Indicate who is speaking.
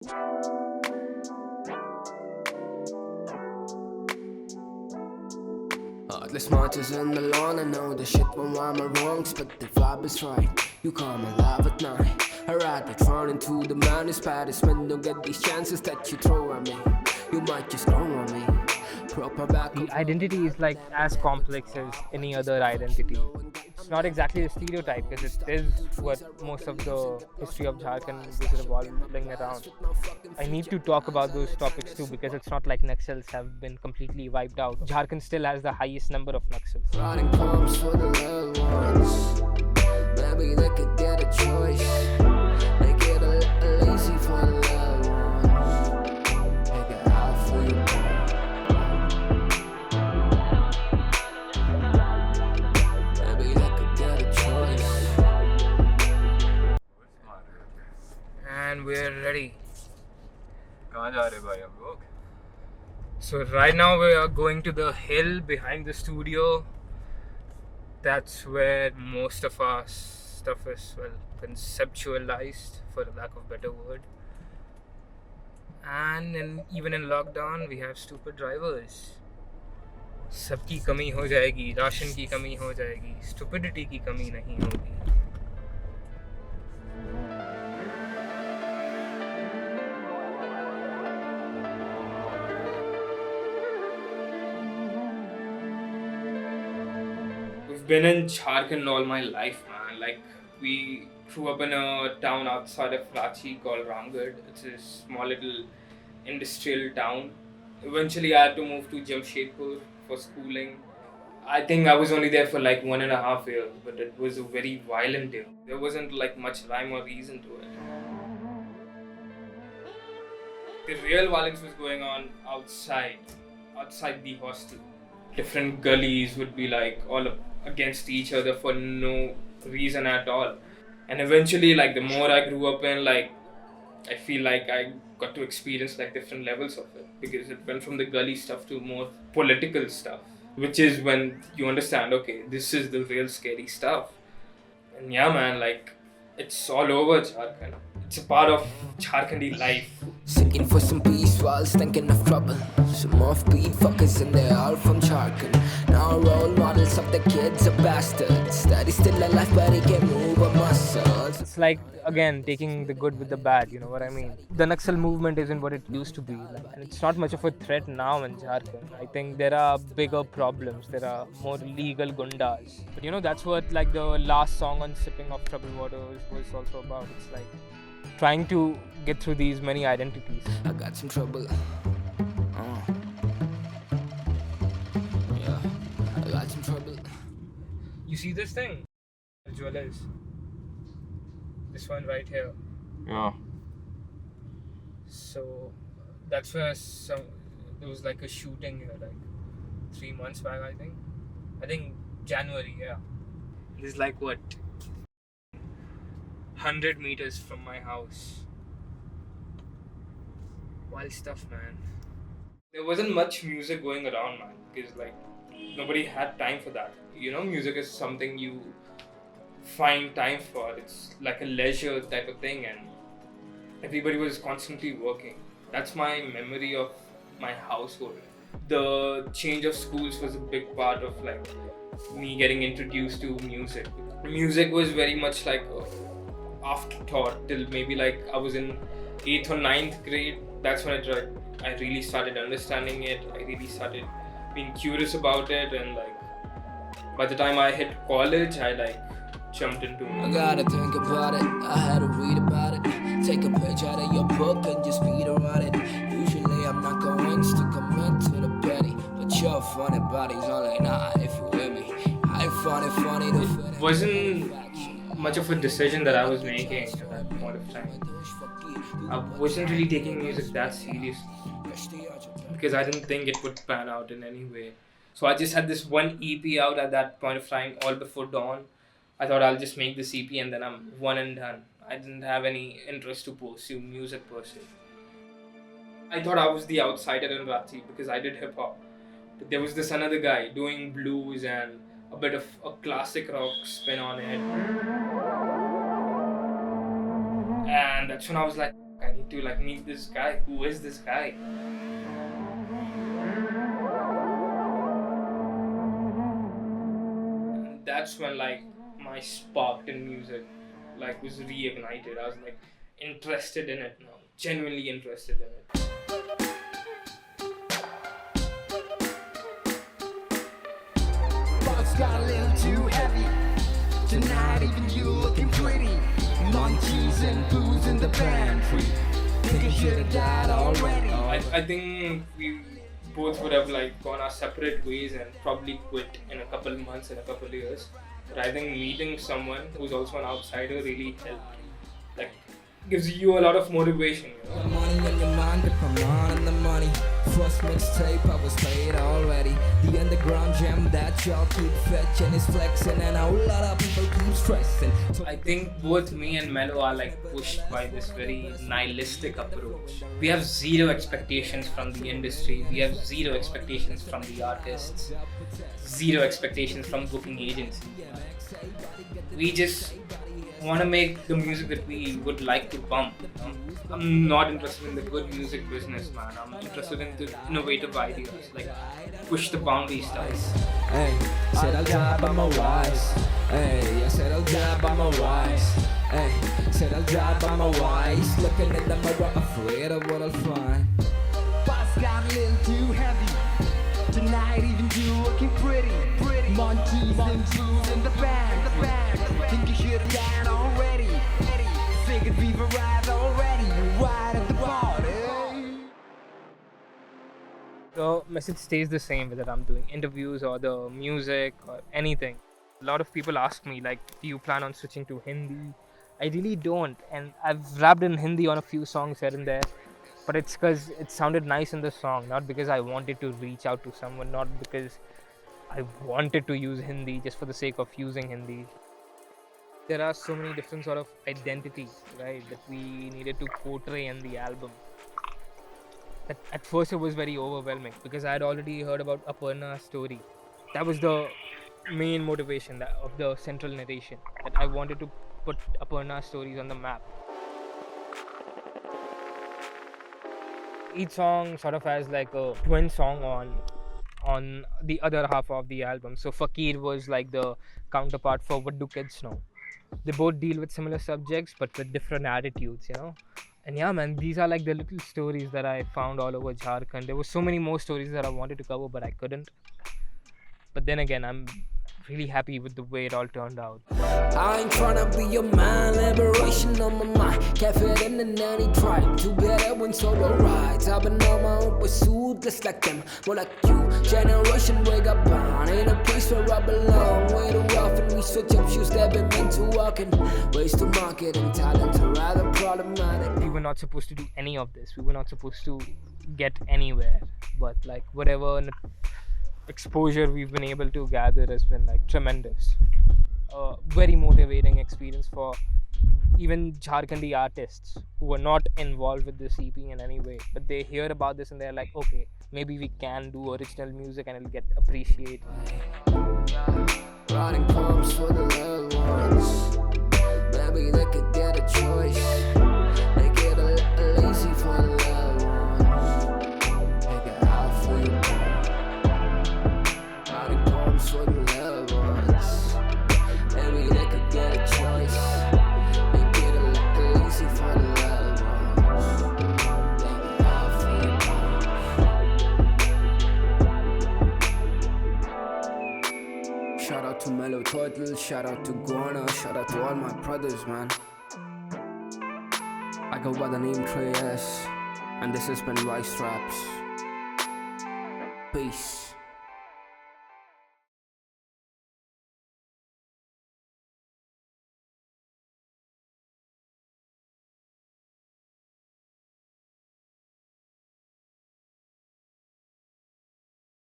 Speaker 1: Heartless marches in the lawn. I know the shit won't rhyme or wrongs, but the vibe is right. You come alive at night. I ride it run into the madness. Baddest men don't get these chances that you throw at me. You might just grow on me. Proper back.
Speaker 2: The identity is like as complex as any other identity. It's not exactly a stereotype because it is what most of the history of Jharkhand is revolving around. I need to talk about those topics too because it's not like Naxals have been completely wiped out. Jharkhand still has the highest number of Naxals.
Speaker 1: Writing poems for the little ones. Maybe they could get a choice. They get a little lazy for the little ones. Make it out for you. Maybe they could get a choice.
Speaker 2: And we're ready.
Speaker 3: कहाँ जा रहे भाई हम लोग?
Speaker 2: So right now we are going to the hill behind the studio. That's where most of our stuff is conceptualized, for the lack of a better word. And even in lockdown, we have stupid drivers. सबकी कमी हो जाएगी, ration की कमी हो जाएगी, stupidity की कमी नहीं होगी. Been in Jharkhand all my life, man. Like, we grew up in a town outside of Ranchi called Ramgarh. It's a small little industrial town. Eventually, I had to move to Jamshedpur for schooling. I think I was only there for like 1.5 years, but it was a very violent year. There wasn't like much rhyme or reason to it. The real violence was going on outside the hostel. Different gullies would be like all against each other for no reason at all. And eventually, like, the more I grew up in, like, I feel like I got to experience like different levels of it, because it went from the gully stuff to more political stuff, which is when you understand, okay, this is the real scary stuff. And yeah, man, like, it's all over Jharkhand. It's a part of Jharkhandi life.
Speaker 1: Seeking for some peace while thinking of trouble. Some offbeat fuckers and they're all from Jharkhand. Now role models of the kids are bastards. Daddy's still alive but he can move a muscles.
Speaker 2: It's like, again, taking the good with the bad, you know what I mean? The Naxal movement isn't what it used to be. And it's not much of a threat now in Jharkhand. I think there are bigger problems. There are more legal gundas. But you know, that's what like the last song on Sipping of Troubled Water was also about. It's like trying to get through these many identities.
Speaker 1: I got some trouble. Yeah, I got some trouble.
Speaker 2: You see this thing? The jewelers. This one right here.
Speaker 3: Yeah.
Speaker 2: So that's where there was like a shooting here, like 3 months back, I think. I think January, yeah. This is like what? 100 meters from my house. Wild stuff, man. There wasn't much music going around, man, because like nobody had time for that. You know, music is something you find time for. It's like a leisure type of thing, and everybody was constantly working. That's my memory of my household. The change of schools was a big part of like me getting introduced to music. Music was very much like afterthought till maybe like I was in 8th or 9th grade. That's when I really started understanding it. I really started being curious about it, and like by the time I hit college, I like jumped into it.
Speaker 1: I gotta think about it, I had to read about it. Take a page out of your book and just read around it. Usually I'm not going to commit to the petty, but your funny body's only not if you with me. I find it funny to fit
Speaker 2: It wasn't much of a decision that I was making at that point of time. I wasn't really taking music that seriously because I didn't think it would pan out in any way. So I just had this one EP out at that point of time, all before dawn. I thought I'll just make this EP and then I'm one and done. I didn't have any interest to pursue music per se. I thought I was the outsider in Ranchi because I did hip hop. But there was this another guy doing blues and a bit of a classic rock spin on it. And that's when I was like, I I need to like meet this guy. Who is this guy? And that's when like my spark in music like was reignited. I was like interested in it now, genuinely interested in it.
Speaker 1: Box got a little too heavy. Tonight even you looking pretty. Munchies and booze in the pantry. Think you should have died already.
Speaker 2: I think we both would have like gone our separate ways and probably quit in a couple months, in a couple years. But I think meeting someone who's also an outsider really helped. Like, gives you a lot of motivation, you know?
Speaker 1: The money on your mind, but come on in the money. First mixtape, I was paid already. The underground gem that y'all keep fetching is flexing, and a whole lot of people keep stressing. So
Speaker 2: I think both me and Mello are like pushed by this very nihilistic approach. We have zero expectations from the industry, we have zero expectations from the artists, zero expectations from booking agencies. We just want to make the music that we would like to bump. I'm not interested in the good music business, man. I'm interested in the innovative ideas, like push the boundary stuff.
Speaker 1: hey, said I'll die by my wise. Hey, I said I'll die by my wise. Hey, said I'll die by my wise. Looking in the mirror, afraid of what I'll find. Boss got a little too heavy. Tonight even you looking pretty. Monkeys and booze in the bag. Think you should have died already. Figured we've arrived already. You're right at the party.
Speaker 2: The message stays the same whether I'm doing interviews or the music or anything. A lot of people ask me like, do you plan on switching to Hindi? I really don't, and I've rapped in Hindi on a few songs here and there, but it's because it sounded nice in the song, not because I wanted to reach out to someone, not because I wanted to use Hindi just for the sake of using Hindi. There are so many different sort of identities, right, that we needed to portray in the album. That at first it was very overwhelming because I had already heard about Aparna's story. That was the main motivation of the central narration, that I wanted to put Aparna's stories on the map. Each song sort of has like a twin song on the other half of the album. So Fakir was like the counterpart for What Do Kids Know. They both deal with similar subjects but with different attitudes, you know. And yeah, man, these are like the little stories that I found all over Jharkhand. There were so many more stories that I wanted to cover, but I couldn't. But then again, I'm really happy with the way it all turned out.
Speaker 1: I ain't tryna be your mind, liberation on my mind. Can't fit in the nanny tribe. Too bad I went solo rides. I've been on my own pursuit, just like them, more like you. Generation wake up bound, ain't a place where I belong. Way too often we switch up shoes that been meant to walk in. Ways to market and talent are rather problematic.
Speaker 2: We were not supposed to do any of this. We were not supposed to get anywhere. But like whatever exposure we've been able to gather has been like tremendous. Very motivating experience for even Jharkhandi artists who were not involved with this EP in any way, but they hear about this and they're like, okay, maybe we can do original music and it'll get appreciated.
Speaker 1: Writing poems for the loved ones. Maybe they could get a choice. They get a little lazy for the loved ones. Make it hard for you. Writing poems for the loved ones. Maybe they could get a choice. They get a little lazy for the loved ones. Make it hard for you. Shout out to Mellow Turtle, shout out to Guana, shout out to all my brothers, man. I go by the name Tre Ess, and this has been Rice Raps. Peace.